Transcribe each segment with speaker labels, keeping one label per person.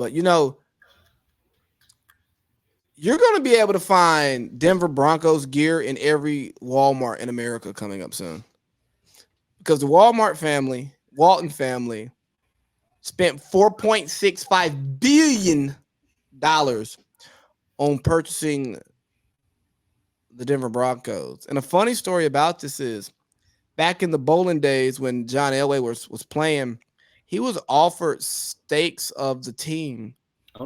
Speaker 1: But you're going to be able to find Denver Broncos gear in every Walmart in America coming up soon. Because the Walton family, spent $4.65 billion on purchasing the Denver Broncos. And a funny story about this is back in the bowling days when John Elway was playing, he was offered stakes of the team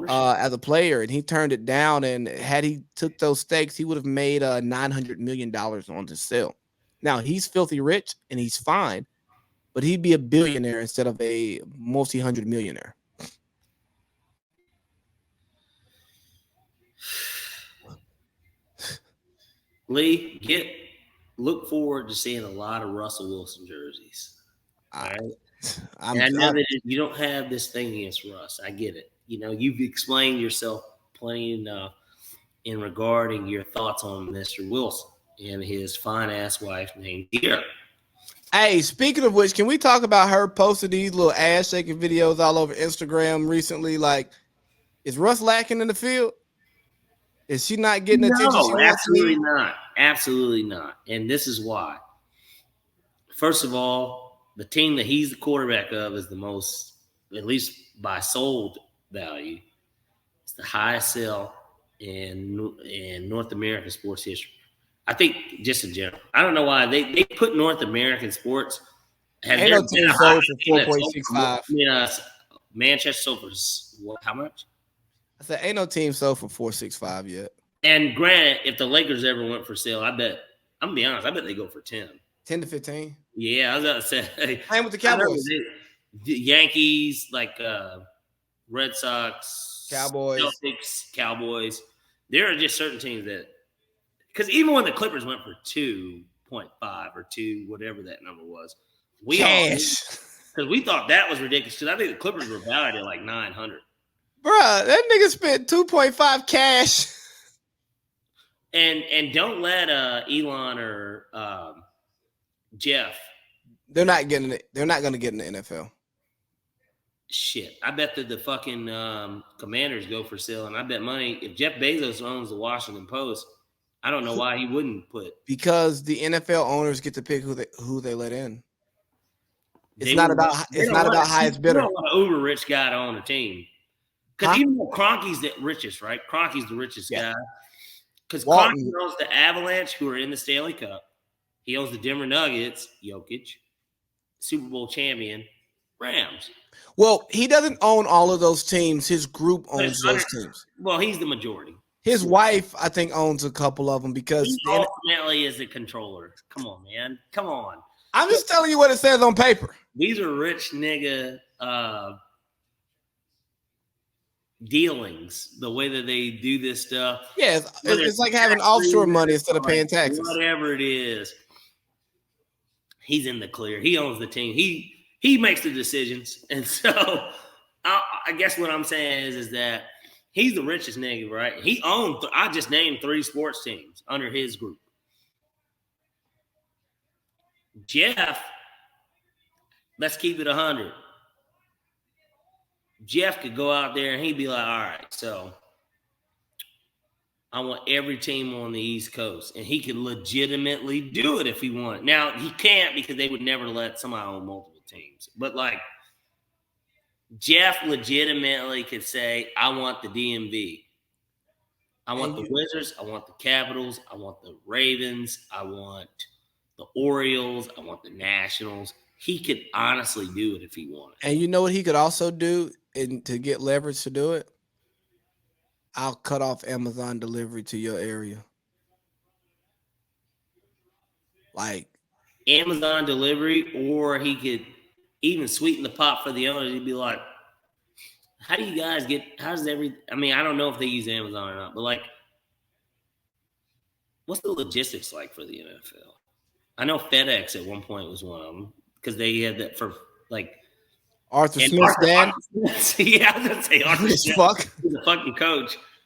Speaker 1: as a player, and he turned it down. And had he took those stakes, he would have made $900 million on the sale. Now, he's filthy rich, and he's fine, but he'd be a billionaire instead of a multi-hundred millionaire.
Speaker 2: Lee, look forward to seeing a lot of Russell Wilson jerseys. All right? I know that you don't have this thing against Russ. I get it. You've explained yourself plenty enough in regarding your thoughts on Mr. Wilson and his fine-ass wife named Deera.
Speaker 1: Hey, speaking of which, can we talk about her posting these little ass-shaking videos all over Instagram recently? Like, is Russ lacking in the field? Is she not getting attention?
Speaker 2: No, absolutely not. Absolutely not. And this is why. First of all, the team that he's the quarterback of is the most, at least by sold value, it's the highest sell in North American sports history. I think just in general. I don't know why they put North American sports.
Speaker 1: Ain't no team sold for 4.65.
Speaker 2: Manchester sold for how much?
Speaker 1: I said ain't no team sold for 4.65 yet.
Speaker 2: And granted, if the Lakers ever went for sale, I'm gonna be honest, I bet they go for 10.
Speaker 1: 10 to 15.
Speaker 2: Yeah, I was about to say.
Speaker 1: Playing with the Cowboys.
Speaker 2: The Yankees, like Red Sox,
Speaker 1: Cowboys,
Speaker 2: Celtics, Cowboys. There are just certain teams that, because even when the Clippers went for 2.5 or 2, whatever that number was, because we thought that was ridiculous. Because I think the Clippers were valued at like 900.
Speaker 1: Bruh, that nigga spent 2.5 cash.
Speaker 2: And don't let Elon or Jeff.
Speaker 1: They're not getting it. They're not going to get in the NFL.
Speaker 2: Shit, I bet that the fucking Commanders go for sale, and I bet money if Jeff Bezos owns the Washington Post, I don't know why he wouldn't put.
Speaker 1: Because the NFL owners get to pick who they let in. It's not about highest bidder.
Speaker 2: You don't want an uber rich guy to own a team. Because even though Kroenke's the richest, right? Kroenke's the richest guy. Because Kroenke owns the Avalanche, who are in the Stanley Cup. He owns the Denver Nuggets, Jokic, Super Bowl champion, Rams.
Speaker 1: Well, he doesn't own all of those teams. His group owns those teams.
Speaker 2: Well, he's the majority.
Speaker 1: His wife, I think, owns a couple of them because
Speaker 2: he ultimately is the controller. Come on, man. Come on.
Speaker 1: I'm just telling you what it says on paper.
Speaker 2: These are rich nigga dealings, the way that they do this stuff.
Speaker 1: Yeah, it's like having offshore money instead of paying taxes.
Speaker 2: Whatever it is, he's in the clear. He owns the team. He makes the decisions. And so I guess what I'm saying is that he's the richest nigga, right? He owned, I just named 3 sports teams under his group. Jeff, let's keep it 100. Jeff could go out there and he'd be like, all right, so I want every team on the East Coast. And he could legitimately do it if he wanted. Now, he can't because they would never let somebody own multiple teams. But, like, Jeff legitimately could say, I want the DMV. I want the Wizards. I want the Capitals. I want the Ravens. I want the Orioles. I want the Nationals. He could honestly do it if he wanted.
Speaker 1: And you know what he could also do to get leverage to do it? I'll cut off Amazon delivery to your area. Like
Speaker 2: Amazon delivery, or he could even sweeten the pot for the owners. He'd be like, how do you guys I mean, I don't know if they use Amazon or not, but like, what's the logistics like for the NFL? I know FedEx at one point was one of them because they had that for like
Speaker 1: Arthur Smith's dad.
Speaker 2: Yeah, I was gonna say Arthur Smith. He's a fucking coach.